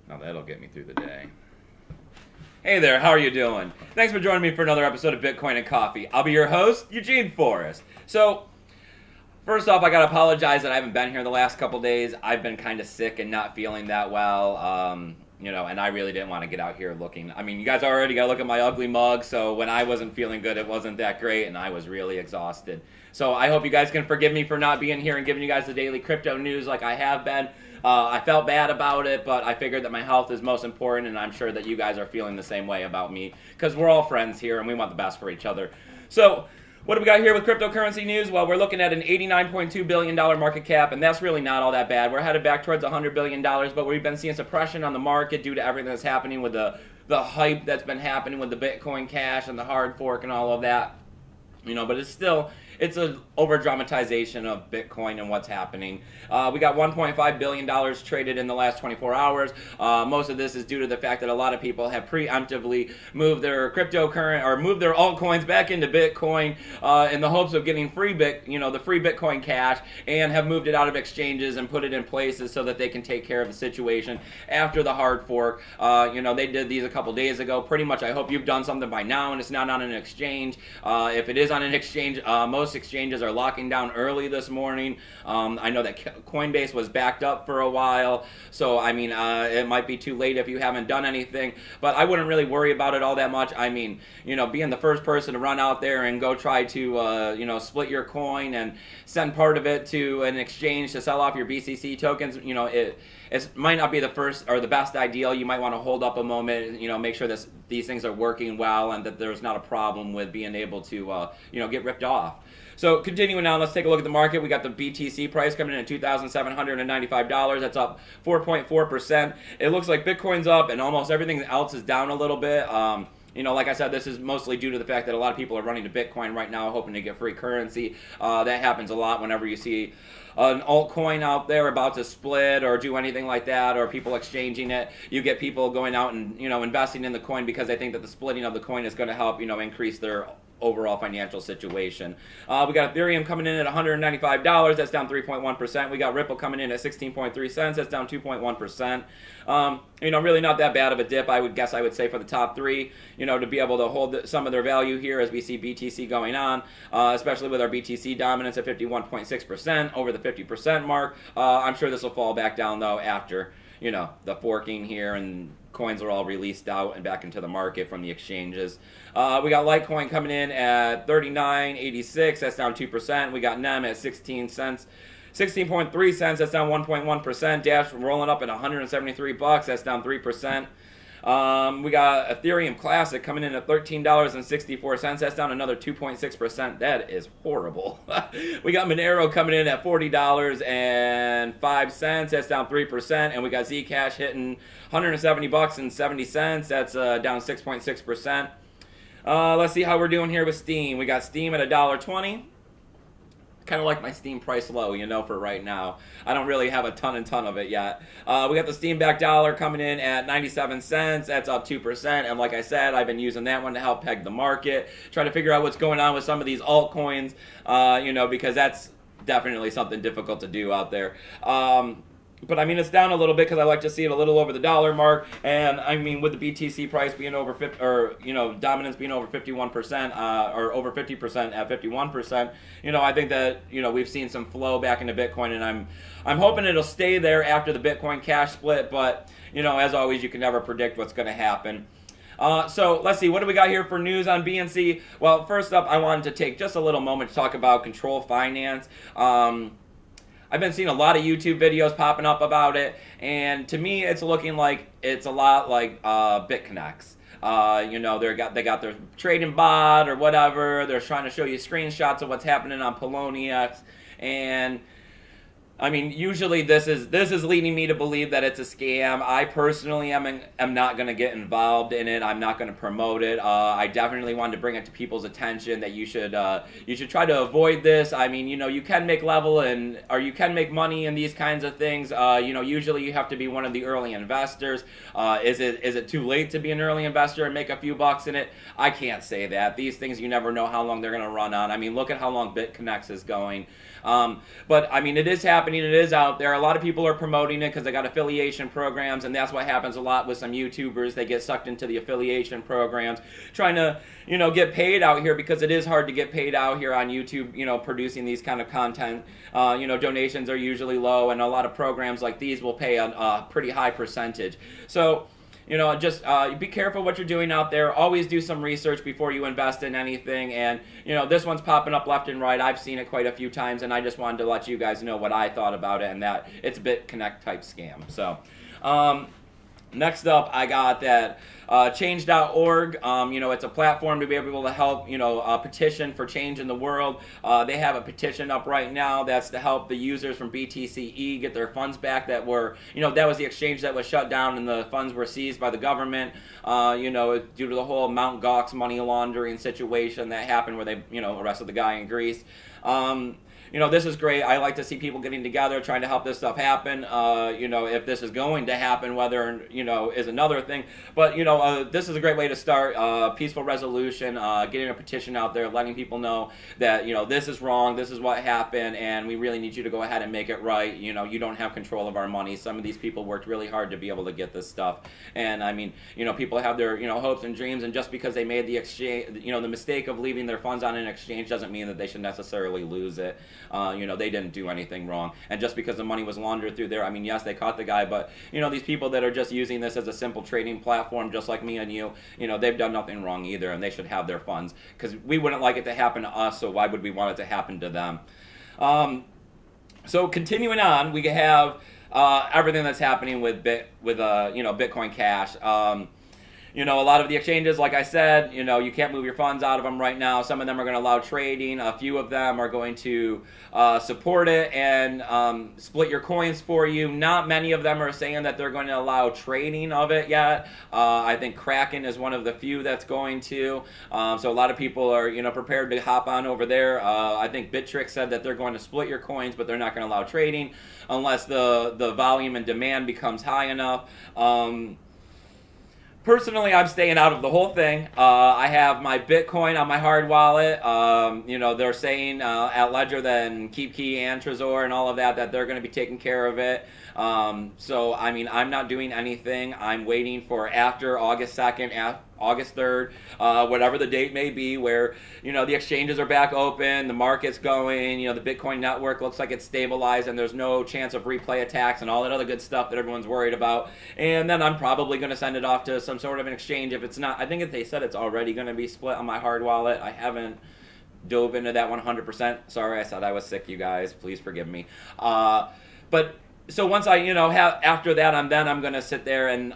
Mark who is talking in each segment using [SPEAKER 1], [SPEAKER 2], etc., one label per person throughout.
[SPEAKER 1] Now that'll get me through the day. Hey there, how are you doing? Thanks for joining me for another episode of Bitcoin and Coffee. I'll be your host, Eugene Forrest. So, first off, I gotta apologize that I haven't been here the last couple days. I've been kind of sick and not feeling that well. And I really didn't want to get out here looking. I mean, you guys already got to look at my ugly mug, so when I wasn't feeling good, it wasn't that great, and I was really exhausted. So I hope you guys can forgive me for not being here and giving you guys the daily crypto news like I have been. I felt bad about it, but I figured that my health is most important, and I'm sure that you guys are feeling the same way about me, because we're all friends here, and we want the best for each other. So, what do we got here with cryptocurrency news? Well, we're looking at an $89.2 billion market cap, and that's really not all that bad. We're headed back towards $100 billion, but we've been seeing suppression on the market due to everything that's happening with the hype that's been happening with the Bitcoin Cash and the hard fork and all of that. But it's an over-dramatization of Bitcoin and what's happening. We got $1.5 billion traded in the last 24 hours. Most of this is due to the fact that a lot of people have preemptively moved their moved their altcoins back into Bitcoin in the hopes of getting the free Bitcoin Cash, and have moved it out of exchanges and put it in places so that they can take care of the situation after the hard fork. They did these a couple days ago. Pretty much, I hope you've done something by now and it's not on an exchange. If it is on an exchange, most exchanges are locking down early this morning. I know that Coinbase was backed up for a while, so I mean, it might be too late if you haven't done anything, but I wouldn't really worry about it all that much. I mean, being the first person to run out there and go try to, split your coin and send part of it to an exchange to sell off your BCC tokens, it might not be the first or the best ideal. You might want to hold up a moment, make sure that these things are working well and that there's not a problem with being able to, get ripped off. So continuing on, let's take a look at the market. We got the BTC price coming in at $2,795. That's up 4.4%. It looks like Bitcoin's up and almost everything else is down a little bit. Like I said, this is mostly due to the fact that a lot of people are running to Bitcoin right now, hoping to get free currency. That happens a lot whenever you see an altcoin out there about to split or do anything like that, or people exchanging it. You get people going out and, investing in the coin because they think that the splitting of the coin is going to help, increase their overall financial situation. We got Ethereum coming in at $195. That's down 3.1%. We got Ripple coming in at 16.3 cents. That's down 2.1%. Really not that bad of a dip, I would say, for the top three, to be able to hold some of their value here as we see BTC going on, especially with our BTC dominance at 51.6% over the 50% mark. I'm sure this will fall back down, though, after, the forking here and coins are all released out and back into the market from the exchanges. We got Litecoin coming in at $39.86. That's down 2%. We got NEM at 16 cents. 16.3 cents, that's down 1.1%. Dash rolling up at 173 bucks, that's down 3%. We got Ethereum Classic coming in at $13.64. That's down another 2.6%. That is horrible. We got Monero coming in at $40.05. That's down 3%. And we got Zcash hitting 170 bucks and 70 cents. That's down 6.6%. Let's see how we're doing here with Steam. We got Steam at $1.20. Kind of like my Steam price low, for right now. I don't really have a ton of it yet. We got the Steam back dollar coming in at 97 cents. That's up 2%. And like I said, I've been using that one to help peg the market, try to figure out what's going on with some of these altcoins, because that's definitely something difficult to do out there. But I mean, it's down a little bit because I like to see it a little over the dollar mark. And I mean, with the BTC price being over 50, or dominance being over 51%, or over 50% at 51%, I think that we've seen some flow back into Bitcoin, and I'm hoping it'll stay there after the Bitcoin Cash split. But as always, you can never predict what's going to happen. So let's see, what do we got here for news on BNC? Well, first up, I wanted to take just a little moment to talk about Control Finance. I've been seeing a lot of YouTube videos popping up about it, and to me, it's looking like it's a lot like BitConnects. They got their trading bot or whatever. They're trying to show you screenshots of what's happening on Poloniex, and I mean, usually this is leading me to believe that it's a scam. I personally am not going to get involved in it. I'm not going to promote it. I definitely wanted to bring it to people's attention that you should try to avoid this. I mean, you can make you can make money in these kinds of things. Usually you have to be one of the early investors. Is it too late to be an early investor and make a few bucks in it? I can't say that. These things, you never know how long they're going to run on. I mean, look at how long BitConnects is going. But I mean, it is happening. happening. It is out there. A lot of people are promoting it because they got affiliation programs, and that's what happens a lot with some YouTubers. They get sucked into the affiliation programs, trying to, get paid out here, because it is hard to get paid out here on YouTube, producing these kind of content. Donations are usually low, and a lot of programs like these will pay a pretty high percentage. So, just be careful what you're doing out there. Always do some research before you invest in anything. And, this one's popping up left and right. I've seen it quite a few times, and I just wanted to let you guys know what I thought about it, and that it's a BitConnect type scam. So, next up, I got that change.org. It's a platform to be able to help, petition for change in the world. They have a petition up right now that's to help the users from BTCE get their funds back that were, that was the exchange that was shut down and the funds were seized by the government, due to the whole Mt. Gox money laundering situation that happened where they, arrested the guy in Greece. This is great. I like to see people getting together, trying to help this stuff happen. If this is going to happen, whether, is another thing. But, this is a great way to start. Peaceful resolution, getting a petition out there, letting people know that, this is wrong, this is what happened, and we really need you to go ahead and make it right. You don't have control of our money. Some of these people worked really hard to be able to get this stuff. And, I mean, people have their, hopes and dreams, and just because they made the exchange, the mistake of leaving their funds on an exchange doesn't mean that they should necessarily lose it. They didn't do anything wrong. And just because the money was laundered through there, I mean, yes, they caught the guy, but, these people that are just using this as a simple trading platform, just like me and you, they've done nothing wrong either, and they should have their funds. Because we wouldn't like it to happen to us, so why would we want it to happen to them? So continuing on, we have everything that's happening with Bitcoin Cash. A lot of the exchanges, like I said, you can't move your funds out of them right now. Some of them are going to allow trading. A few of them are going to support it and split your coins for you. Not many of them are saying that they're going to allow trading of it yet. I think Kraken is one of the few that's going to. So a lot of people are, prepared to hop on over there. I think Bittrex said that they're going to split your coins, but they're not going to allow trading unless the volume and demand becomes high enough. Personally, I'm staying out of the whole thing. I have my Bitcoin on my hard wallet. They're saying at Ledger that KeepKey and Trezor and all of that they're going to be taking care of it. So, I mean, I'm not doing anything. I'm waiting for after August 2nd, August 3rd, whatever the date may be, where, the exchanges are back open, the market's going, the Bitcoin network looks like it's stabilized, and there's no chance of replay attacks and all that other good stuff that everyone's worried about. And then I'm probably going to send it off to some sort of an exchange. If it's not, I think if they said it's already going to be split on my hard wallet. I haven't dove into that 100%. Sorry, I said I was sick, you guys. Please forgive me. But so once I, have after that, I'm going to sit there and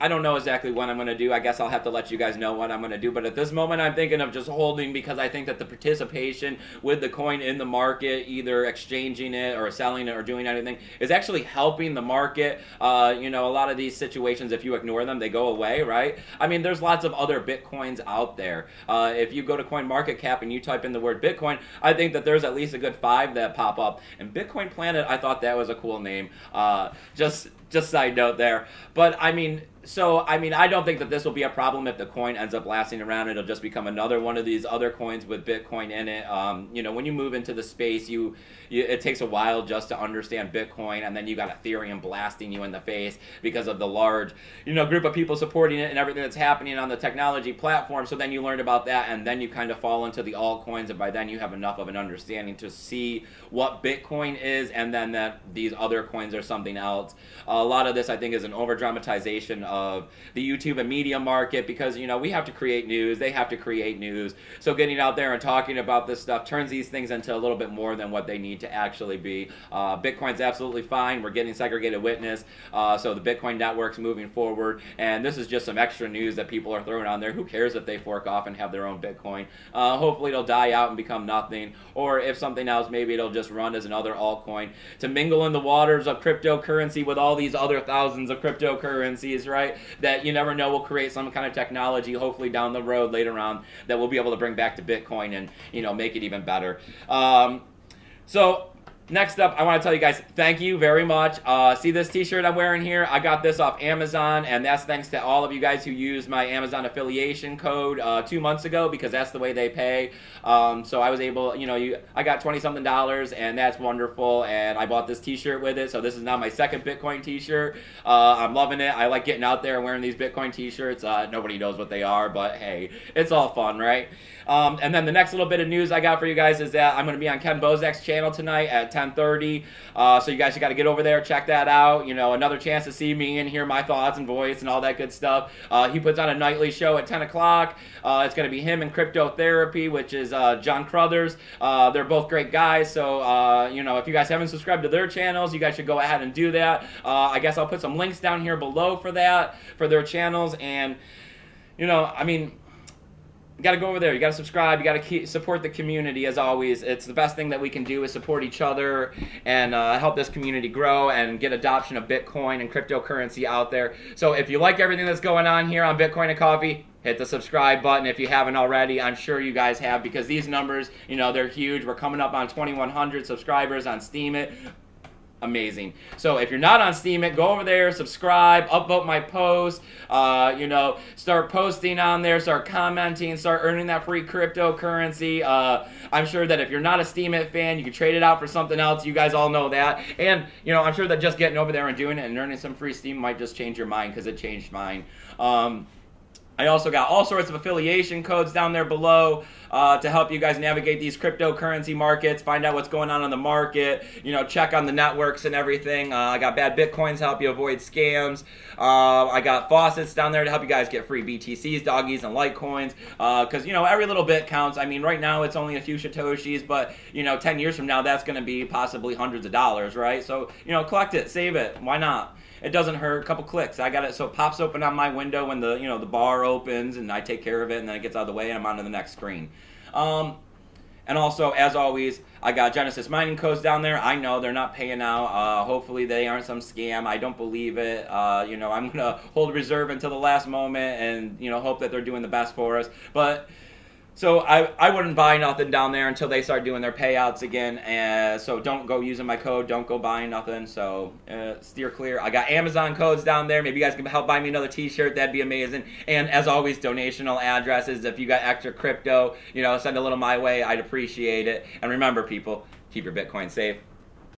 [SPEAKER 1] I don't know exactly what I'm going to do. I guess I'll have to let you guys know what I'm going to do. But at this moment, I'm thinking of just holding, because I think that the participation with the coin in the market, either exchanging it or selling it or doing anything, is actually helping the market. A lot of these situations, if you ignore them, they go away, right? I mean, there's lots of other Bitcoins out there. If you go to CoinMarketCap and you type in the word Bitcoin, I think that there's at least a good 5 that pop up. And Bitcoin Planet, I thought that was a cool name. Just side note there. But, I mean, I don't think that this will be a problem if the coin ends up lasting around. It'll just become another one of these other coins with Bitcoin in it. When you move into the space, it takes a while just to understand Bitcoin, and then you got Ethereum blasting you in the face because of the large, group of people supporting it and everything that's happening on the technology platform. So then you learn about that, and then you kind of fall into the altcoins, and by then you have enough of an understanding to see what Bitcoin is, and then that these other coins are something else. A lot of this, I think, is an over-dramatization of the YouTube and media market, because, we have to create news, they have to create news. So getting out there and talking about this stuff turns these things into a little bit more than what they need to actually be. Bitcoin's absolutely fine. We're getting segregated witness. So the Bitcoin network's moving forward, and this is just some extra news that people are throwing on there. Who cares if they fork off and have their own Bitcoin? Hopefully it'll die out and become nothing, or if something else, maybe it'll just run as another altcoin to mingle in the waters of cryptocurrency with all these other thousands of cryptocurrencies, right? That you never know will create some kind of technology, hopefully down the road later on, that we'll be able to bring back to Bitcoin and, make it even better. So Next up, I want to tell you guys thank you very much. See this t-shirt I'm wearing here? I got this off Amazon, and that's thanks to all of you guys who used my Amazon affiliation code 2 months ago, because that's the way they pay. So I was able, I got $20-something, and that's wonderful, and I bought this t-shirt with it, so this is now my second Bitcoin t-shirt. I'm loving it. I like getting out there and wearing these Bitcoin t-shirts. Nobody knows what they are, but hey, it's all fun, right? And then the next little bit of news I got for you guys is that I'm going to be on Ken Bozak's channel tonight at 10:30. So you guys got to get over there, check that out. Another chance to see me and hear my thoughts and voice and all that good stuff. He puts on a nightly show at 10 o'clock. It's going to be him and Cryptotherapy, which is John Crothers. They're both great guys. So, if you guys haven't subscribed to their channels, you guys should go ahead and do that. I guess I'll put some links down here below for that, for their channels. And, you got to go over there. You got to subscribe. You got to support the community, as always. It's the best thing that we can do is support each other and help this community grow and get adoption of Bitcoin and cryptocurrency out there. So if you like everything that's going on here on Bitcoin and Coffee, hit the subscribe button if you haven't already. I'm sure you guys have, because these numbers, they're huge. We're coming up on 2,100 subscribers on Steemit. Amazing. So if you're not on Steemit, go over there, subscribe, upvote my post, start posting on there, start commenting, start earning that free cryptocurrency. I'm sure that if you're not a Steemit fan, you can trade it out for something else. You guys all know that. And, I'm sure that just getting over there and doing it and earning some free Steem might just change your mind, because it changed mine. I also got all sorts of affiliation codes down there below to help you guys navigate these cryptocurrency markets, find out what's going on the market, check on the networks and everything. I got Bad Bitcoins to help you avoid scams. I got faucets down there to help you guys get free BTCs, doggies, and Litecoins, because, every little bit counts. I mean, right now it's only a few Satoshis, but, 10 years from now that's going to be possibly hundreds of dollars, right? So, collect it, save it. Why not? It doesn't hurt. A couple clicks. I got it so it pops open on my window when the the bar opens, and I take care of it, and then it gets out of the way, and I'm on to the next screen. And also, as always, I got Genesis mining codes down there. I know they're not paying out. Hopefully they aren't some scam. I don't believe it. I'm gonna hold reserve until the last moment, and hope that they're doing the best for us. But so I wouldn't buy nothing down there until they start doing their payouts again. So don't go using my code. Don't go buying nothing. So steer clear. I got Amazon codes down there. Maybe you guys can help buy me another t-shirt. That'd be amazing. And as always, donational addresses. If you got extra crypto, send a little my way. I'd appreciate it. And remember, people, keep your Bitcoin safe.